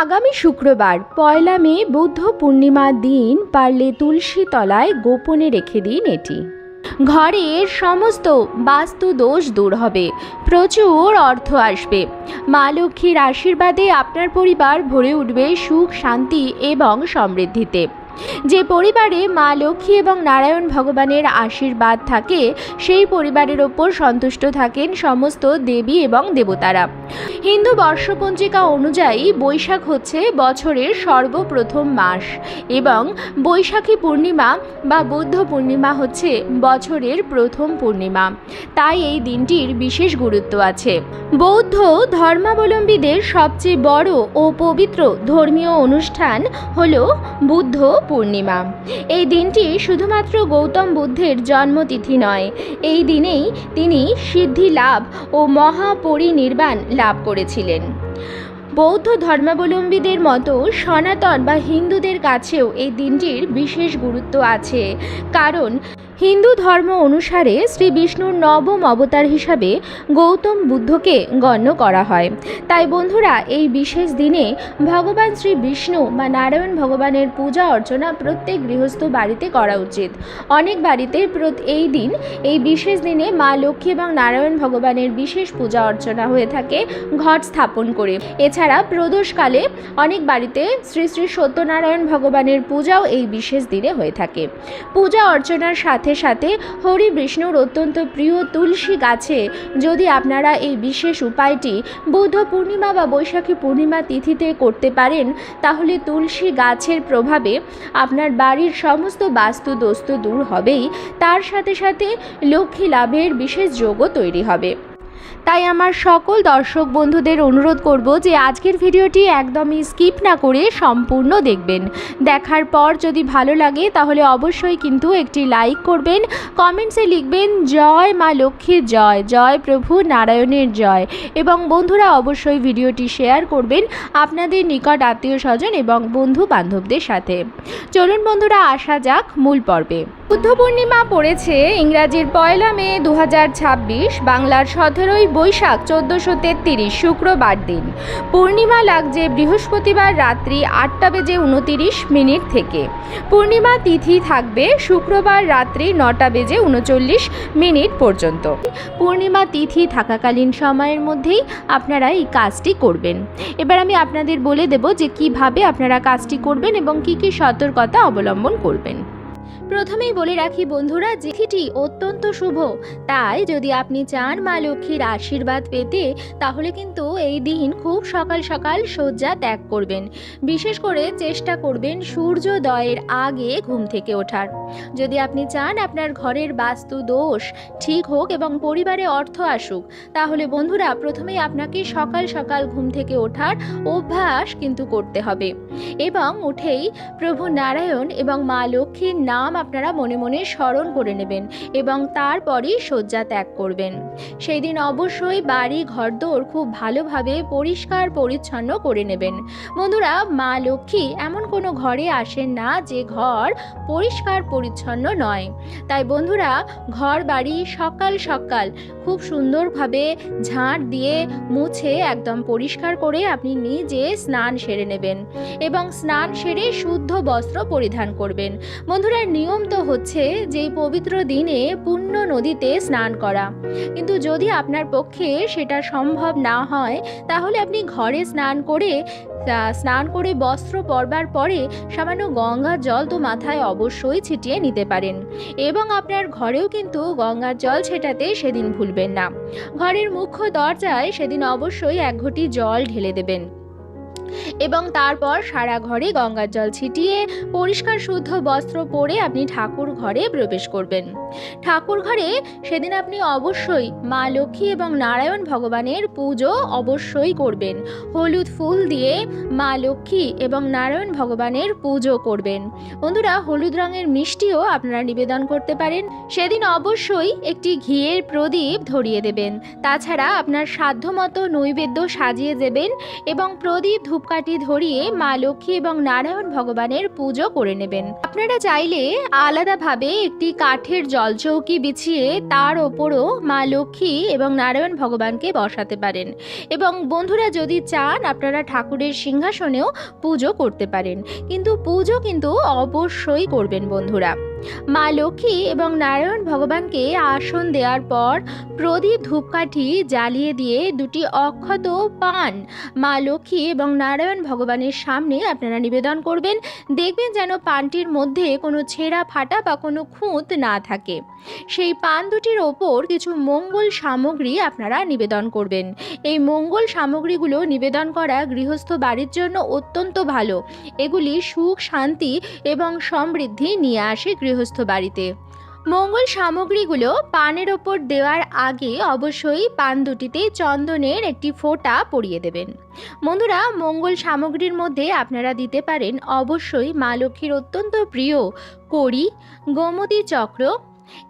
আগামী শুক্রবার ১লা মে বুদ্ধ পূর্ণিমার দিন পারলে তুলসী তলায় গোপনে রেখে দিন এটি। ঘরের সমস্ত বাস্তু দোষ দূর হবে, প্রচুর অর্থ আসবে। মা লক্ষ্মীর আশীর্বাদে আপনার পরিবার ভরে উঠবে সুখ, শান্তি এবং সমৃদ্ধিতে। যে পরিবারে মা লক্ষ্মী এবং নারায়ণ ভগবানের আশীর্বাদ থাকে সেই পরিবারের ওপর সন্তুষ্ট থাকেন সমস্ত দেবী এবং দেবতারা। হিন্দু বর্ষপঞ্জিকা অনুযায়ী বৈশাখ হচ্ছে বছরের সর্বপ্রথম মাস এবং বৈশাখী পূর্ণিমা বা বুদ্ধ পূর্ণিমা হচ্ছে বছরের প্রথম পূর্ণিমা। তাই এই দিনটির বিশেষ গুরুত্ব আছে। বৌদ্ধ ধর্মাবলম্বীদের সবচেয়ে বড় ও পবিত্র ধর্মীয় অনুষ্ঠান হল বুদ্ধ পূর্ণিমা। এই দিনটি শুধুমাত্র গৌতম বুদ্ধের জন্মতিথি নয়, এই দিনেই তিনি সিদ্ধি লাভ ও মহাপরিনির্বাণ লাভ করেছিলেন। বৌদ্ধ ধর্মাবলম্বীদের মতো সনাতন বা হিন্দুদের কাছেও এই দিনটির বিশেষ গুরুত্ব আছে, কারণ হিন্দু ধর্ম অনুসারে শ্রী বিষ্ণুর নবম অবতার হিসাবে গৌতম বুদ্ধকে গণ্য করা হয়। তাই বন্ধুরা, এই বিশেষ দিনে ভগবান শ্রী বিষ্ণু বা নারায়ণ ভগবানের পূজা অর্চনা প্রত্যেক গৃহস্থ বাড়িতে করা উচিত। অনেক বাড়িতে এই দিন, এই বিশেষ দিনে মা লক্ষ্মী এবং নারায়ণ ভগবানের বিশেষ পূজা অর্চনা হয়ে থাকে ঘট স্থাপন করে। এছাড়া প্রদোষকালে অনেক বাড়িতে শ্রী শ্রী সত্যনারায়ণ ভগবানের পূজাও এই বিশেষ দিনে হয়ে থাকে। পূজা অর্চনার সাথে সাথে হরি বিষ্ণুর অত্যন্ত প্রিয় তুলসী গাছে যদি আপনারা এই বিশেষ উপায়টি বুদ্ধ পূর্ণিমা বা বৈশাখী পূর্ণিমা তিথিতে করতে পারেন, তাহলে তুলসী গাছের প্রভাবে আপনার বাড়ির সমস্ত বাস্তু দোষ দূর হবেই, তার সাথে সাথে লক্ষ্মী লাভের বিশেষ যোগও তৈরি হবে। তাই আমার সকল দর্শক বন্ধুদের অনুরোধ করব যে আজকের ভিডিওটি একদমই স্কিপ না করে সম্পূর্ণ দেখবেন। দেখার পর যদি ভালো লাগে তাহলে অবশ্যই কিন্তু একটি লাইক করবেন, কমেন্টসে লিখবেন জয় মা লক্ষ্মীর জয়, জয় প্রভু নারায়ণের জয়, এবং বন্ধুরা অবশ্যই ভিডিওটি শেয়ার করবেন আপনাদের নিকট আত্মীয় স্বজন এবং বন্ধু বান্ধবদের সাথে। চলুন বন্ধুরা, আসা যাক মূল পর্বে। বুদ্ধ পূর্ণিমা পড়েছে ইংরাজির ১লা মে ২০২৬, বাংলার ১৭ই বৈশাখ ১৪৩৩ শুক্রবার দিন। পূর্ণিমা লাগছে বৃহস্পতিবার রাত্রি ৮টা বেজে ২৯ থেকে। পূর্ণিমা তিথি থাকবে শুক্রবার রাত্রি ৯টা বেজে ৩৯ পর্যন্ত। পূর্ণিমা তিথি থাকাকালীন সময়ের মধ্যেই আপনারা এই কাজটি করবেন। এবার আমি আপনাদের বলে দেব যে কিভাবে আপনারা কাজটি করবেন এবং কি কি সতর্কতা অবলম্বন করবেন। প্রথমেই বলে রাখি বন্ধুরা, যে তিথিটি অত্যন্ত শুভ, তাই যদি আপনি চান মা লক্ষ্মীর আশীর্বাদ পেতে, তাহলে কিন্তু এই দিন খুব সকাল সকাল শয্যা ত্যাগ করবেন। বিশেষ করে চেষ্টা করবেন সূর্যোদয়ের আগে ঘুম থেকে ওঠার। যদি আপনি চান আপনার ঘরের বাস্তু দোষ ঠিক হোক এবং পরিবারে অর্থ আসুক, তাহলে বন্ধুরা প্রথমেই আপনাকে সকাল সকাল ঘুম থেকে ওঠার অভ্যাস কিন্তু করতে হবে, এবং উঠেই প্রভু নারায়ণ এবং মা লক্ষ্মীর নাম আপনারা মনে মনে স্মরণ করে নেবেন এবং তারপরই শয্যা ত্যাগ করবেন। সেই দিন অবশ্যই বাড়ি ঘরদোর খুব ভালোভাবে পরিষ্কার পরিচ্ছন্ন করে নেবেন। বন্ধুরা, মা লক্ষ্মী এমন কোনো ঘরে আসেন না যে ঘর পরিষ্কার পরিচ্ছন্ন নয়। তাই বন্ধুরা, ঘর বাড়ি সকাল সকাল খুব সুন্দরভাবে ঝাঁট দিয়ে মুছে একদম পরিষ্কার করে আপনি নিজে স্নান সেরে নেবেন এবং স্নান সেরে শুদ্ধ বস্ত্র পরিধান করবেন। বন্ধুরা, নিয়ম তো হচ্ছে যে পবিত্র দিনে পুণ্য নদীতে স্নান করা, কিন্তু যদি আপনার পক্ষে সেটা সম্ভব না হয়, তাহলে আপনি ঘরে স্নান করে বস্ত্র পরবার পরে সামান্য গঙ্গার জল তো মাথায় অবশ্যই ছিটিয়ে নিতে পারেন, এবং আপনার ঘরেও কিন্তু গঙ্গার জল ছেটাতে সেদিন ভুলবেন না। ঘরের মুখ্য দরজায় সেদিন অবশ্যই ১ ঘটি জল ঢেলে দেবেন এবং তারপর সারা ঘরে গঙ্গার জল ছিটিয়ে পরিষ্কার শুদ্ধ বস্ত্র পরে আপনি ঠাকুর ঘরে প্রবেশ করবেন। ঠাকুর ঘরে সেদিন আপনি অবশ্যই মা লক্ষ্মী এবং নারায়ণ ভগবানের পুজো অবশ্যই করবেন। হলুদ ফুল দিয়ে মা লক্ষ্মী এবং নারায়ণ ভগবানের পুজো করবেন। বন্ধুরা, হলুদ রঙের মিষ্টিও আপনারা নিবেদন করতে পারেন। সেদিন অবশ্যই একটি ঘিয়ের প্রদীপ ধরিয়ে দেবেন। তাছাড়া আপনার সাধ্যমতো নৈবেদ্য সাজিয়ে দেবেন এবং প্রদীপ ধূপ ধূপকাঠি ধরিয়ে মা লক্ষ্মী এবং নারায়ণ ভগবানের পুজো করে নেবেন। আপনারা চাইলে আলাদাভাবে একটি কাঠের জলচৌকি বিছিয়ে তার ওপরও মা লক্ষ্মী এবং নারায়ণ ভগবানকে বসাতে পারেন, এবং বন্ধুরা যদি চান আপনারা ঠাকুরের সিংহাসনেও পুজো করতে পারেন, কিন্তু পুজো কিন্তু অবশ্যই করবেন বন্ধুরা। মা লক্ষ্মী এবং নারায়ণ ভগবানকে আসন দেওয়ার পর প্রদীপ ধূপকাঠি জ্বালিয়ে দিয়ে দুটি অক্ষত পান মা লক্ষ্মী এবং নারায়ণ ভগবানের সামনে আপনারা নিবেদন করবেন। দেখবেন যেন পানটির মধ্যে কোনো ছেঁড়া ফাটা বা কোনো খুঁত না থাকে। সেই পান দুটির ওপর কিছু মঙ্গল সামগ্রী আপনারা নিবেদন করবেন। এই মঙ্গল সামগ্রীগুলো নিবেদন করা গৃহস্থ বাড়ির জন্য অত্যন্ত ভালো। এগুলি সুখ, শান্তি এবং সমৃদ্ধি নিয়ে আসে গৃহস্থ বাড়িতে। মঙ্গল সামগ্রীগুলো পানের ওপর দেওয়ার আগে অবশ্যই পান দুটিতে চন্দনের একটি ফোঁটা পরিয়ে দেবেন। বন্ধুরা, মঙ্গল সামগ্রীর মধ্যে আপনারা দিতে পারেন অবশ্যই মা লক্ষ্মীর অত্যন্ত প্রিয় কড়ি, গোমতী চক্র,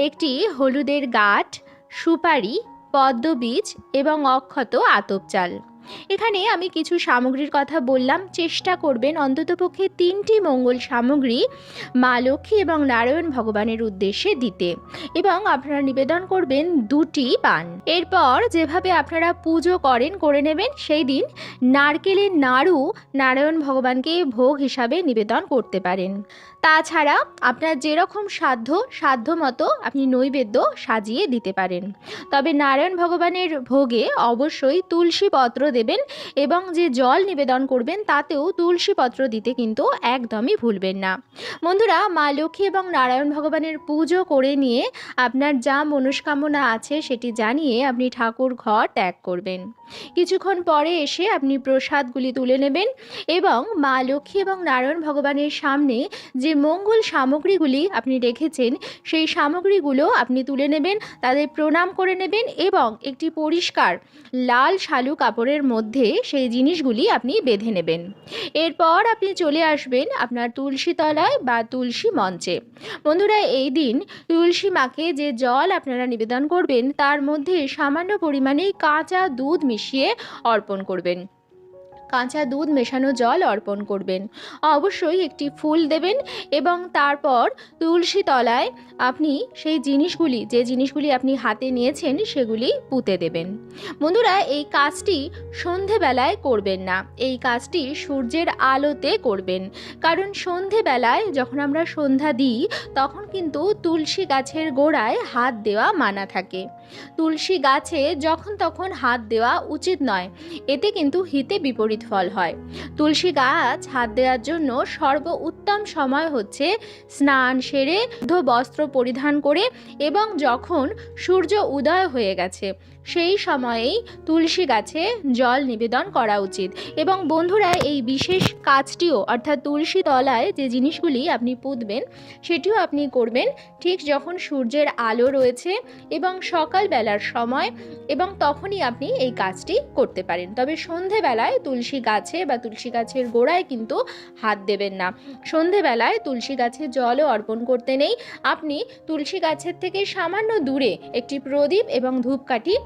একটি হলুদের গাঁঠ, সুপারি, পদ্মবীজ এবং অক্ষত আতপ চাল। এখানে আমি কিছু সামগ্রীর কথা বললাম, চেষ্টা করবেন অন্ততপক্ষে 3টি মঙ্গল সামগ্রী মা লক্ষ্মী এবং নারায়ণ ভগবানের উদ্দেশ্যে দিতে, এবং আপনারা নিবেদন করবেন 2টি পান। এরপর যেভাবে আপনারা পুজো করে নেবেন। সেই দিন নারকেলের নাড়ু নারায়ণ ভগবানকে ভোগ হিসাবে নিবেদন করতে পারেন। তাছাড়া আপনার যেরকম সাধ্য মতো আপনি নৈবেদ্য সাজিয়ে দিতে পারেন। তবে নারায়ণ ভগবানের ভোগে অবশ্যই তুলসী পত্র দেবেন, এবং যে জল নিবেদন করবেন তাতেও তুলসী পত্র দিতে কিন্তু একদমই ভুলবেন না। বন্ধুরা, মা লক্ষ্মী এবং নারায়ণ ভগবানের পুজো করে নিয়ে আপনার যা মনস্কামনা আছে সেটি জানিয়ে আপনি ঠাকুর ঘর ত্যাগ করবেন। কিছুক্ষণ পরে এসে আপনি প্রসাদগুলি তুলে নেবেন, এবং মা লক্ষ্মী এবং নারায়ণ ভগবানের সামনে যে মঙ্গল সামগ্রীগুলি আপনি রেখেছেন সেই সামগ্রীগুলো আপনি তুলে নেবেন, তাদের প্রণাম করে নেবেন, এবং একটি পরিষ্কার লাল শালু কাপড়ের মধ্যে সেই জিনিসগুলি আপনি বেঁধে নেবেন। এরপর আপনি চলে আসবেন আপনার তুলসী তলায় বা তুলসী মঞ্চে। বন্ধুরা, এই দিন তুলসী মাকে যে জল আপনারা নিবেদন করবেন তার মধ্যে সামান্য পরিমাণে কাঁচা দুধ মিশিয়ে অর্পণ করবেন। কাঁচা দুধ মেশানো জল অর্পণ করবেন। অবশ্যই একটি ফুল দেবেন, এবং তারপর তুলসী তলায় আপনি সেই যে জিনিসগুলি আপনি হাতে নিয়েছেন সেগুলি পুঁতে দেবেন। বন্ধুরা, এই কাজটি সন্ধেবেলায় করবেন না, এই কাজটি সূর্যের আলোতে করবেন। কারণ সন্ধেবেলায় যখন আমরা সন্ধ্যা দিই তখন কিন্তু তুলসী গাছের গোড়ায় হাত দেওয়া মানা থাকে। তুলসী গাছে যখন তখন হাত দেওয়া উচিত নয়, এতে কিন্তু হিতে বিপরীত ফল হয়। তুলসী গাছ হাত দেওয়ার জন্য সর্বোত্তম সময় হচ্ছে স্নান সেরে বস্ত্র পরিধান করে, এবং যখন সূর্য উদয় হয়ে গেছে সেই সময়েই তুলসী গাছে জল নিবেদন করা উচিত। এবং বন্ধুরা, এই বিশেষ কাজটিও অর্থাৎ তুলসী তলায় যে জিনিসগুলি আপনি পুঁতবেন সেটিও আপনি করবেন ঠিক যখন সূর্যের আলো রয়েছে এবং সকালবেলার সময়, এবং তখনই আপনি এই কাজটি করতে পারেন। তবে সন্ধেবেলায় তুলসী গাছে বা তুলসী গাছের গোড়ায় কিন্তু হাত দেবেন না। সন্ধেবেলায় তুলসী গাছে জলও অর্পণ করতে নেই। আপনি তুলসী গাছের থেকে সামান্য দূরে একটি প্রদীপ এবং ধূপকাঠি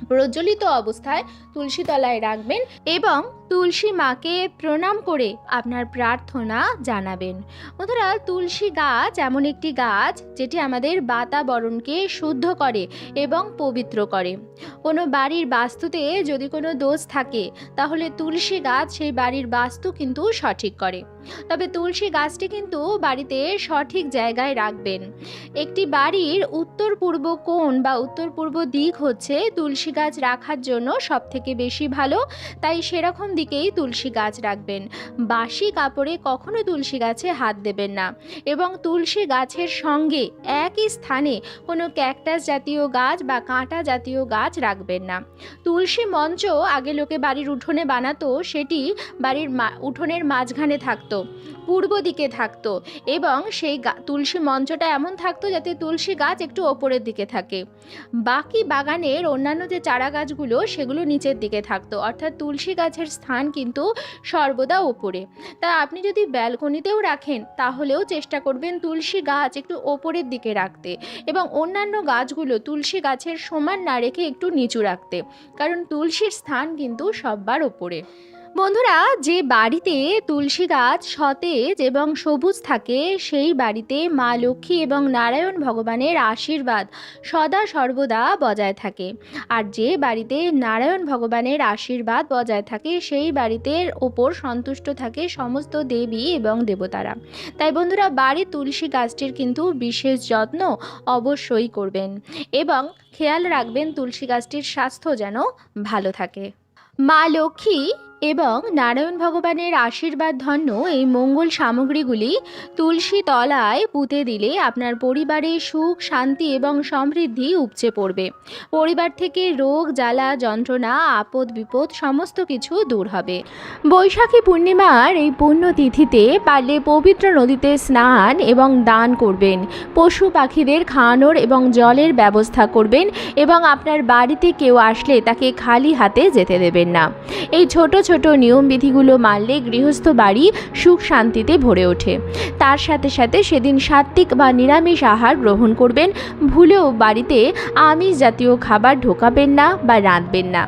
প্রজ্বলিত অবস্থায় তুলসী তলায় রাখবেন, এবং তুলসী মাকে প্রণাম করে আপনার প্রার্থনা জানাবেন। বন্ধুরা, তুলসী গাছ এমন একটি গাছ যেটি আমাদের বাতাবরণকে শুদ্ধ করে এবং পবিত্র করে। কোনো বাড়ির বাস্তুতে যদি কোনো দোষ থাকে তাহলে তুলসী গাছ সেই বাড়ির বাস্তু কিন্তু সঠিক করে। তবে তুলসী গাছটি কিন্তু বাড়িতে সঠিক জায়গায় রাখবেন। একটি বাড়ির উত্তর পূর্ব কোণ বা উত্তর পূর্ব দিক হচ্ছে তুলসী গাছ রাখার জন্য সবথেকে বেশি ভালো, তাই সেরকম দিকেই তুলসী গাছ রাখবেন। বাসি কাপড়ে কখনো তুলসী গাছে হাত দেবেন না, এবং তুলসী গাছের সঙ্গে একই স্থানে কোনো ক্যাকটাস জাতীয় গাছ বা কাঁটা জাতীয় গাছ রাখবেন না। তুলসী মঞ্চ আগে লোকে বাড়ির উঠোনে বানাতো, সেটি বাড়ির উঠোনের মাঝখানে থাকতো, পূর্ব দিকে থাকতো, এবং সেই তুলসী মঞ্চটা এমন থাকতো যাতে তুলসী গাছ একটু ওপরের দিকে থাকে। বাকি বাগানের অন্যান্য যে চারা গাছগুলো সেগুলো নিচের দিকে থাকতো, অর্থাৎ তুলসী গাছের স্থান কিন্তু সর্বদা ওপরে। তা আপনি যদি ব্যালকনিতেও রাখেন তাহলেও চেষ্টা করবেন তুলসী গাছ একটু ওপরের দিকে রাখতে, এবং অন্যান্য গাছগুলো তুলসী গাছের সমান না রেখে একটু নিচু রাখতে, কারণ তুলসীর স্থান কিন্তু সববার ওপরে। বন্ধুরা, যে বাড়িতে তুলসী গাছ সতেজ এবং সবুজ থাকে সেই বাড়িতে মা লক্ষ্মী এবং নারায়ণ ভগবানের আশীর্বাদ সদা সর্বদা বজায় থাকে। আর যে বাড়িতে নারায়ণ ভগবানের আশীর্বাদ বজায় থাকে সেই বাড়িতে ওপর সন্তুষ্ট থাকে সমস্ত দেবী এবং দেবতারা। তাই বন্ধুরা, বাড়ির তুলসী গাছটির কিন্তু বিশেষ যত্ন অবশ্যই করবেন এবং খেয়াল রাখবেন তুলসী গাছটির স্বাস্থ্য যেন ভালো থাকে। মা লক্ষ্মী এবং নারায়ণ ভগবানের আশীর্বাদ ধন্য এই মঙ্গল সামগ্রীগুলি তুলসী তলায় পুঁতে দিলে আপনার পরিবারে সুখ, শান্তি এবং সমৃদ্ধি উপচে পড়বে। পরিবার থেকে রোগ, জ্বালা, যন্ত্রণা, আপদ বিপদ সমস্ত কিছু দূর হবে। বৈশাখী পূর্ণিমার এই পুণ্যতিথিতে পারলে পবিত্র নদীতে স্নান এবং দান করবেন। পশু পাখিদের খাওয়ানোর এবং জলের ব্যবস্থা করবেন এবং আপনার বাড়িতে কেউ আসলে তাকে খালি হাতে যেতে দেবেন না। এই ছোট ছোট নিয়মবিধিগুলো মানলে গৃহস্থ বাড়ি সুখ শান্তিতে ভরে ওঠে। তার সাথে সাথে সেদিন সাত্ত্বিক বা নিরামিষ আহার গ্রহণ করবেন। ভুলেও বাড়িতে আমিষ জাতীয় খাবার ঢোকাবেন না বা রাঁধবেন না।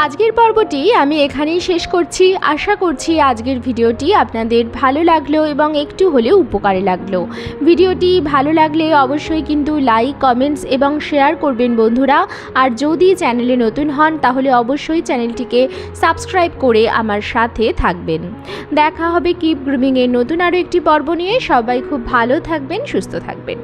আজকের পর্বটি আমি এখানেই শেষ করছি। আশা করছি আজকের ভিডিওটি আপনাদের ভালো লাগলো এবং একটু হলেও উপকারে লাগলো। ভিডিওটি ভালো লাগলে অবশ্যই কিন্তু লাইক, কমেন্টস এবং শেয়ার করবেন বন্ধুরা। আর যদি চ্যানেলে নতুন হন তাহলে অবশ্যই চ্যানেলটিকে সাবস্ক্রাইব করে আমার সাথে থাকবেন। দেখা হবে কিপ গ্রুমিংয়ের নতুন আরও একটি পর্ব নিয়ে। সবাই খুব ভালো থাকবেন, সুস্থ থাকবেন।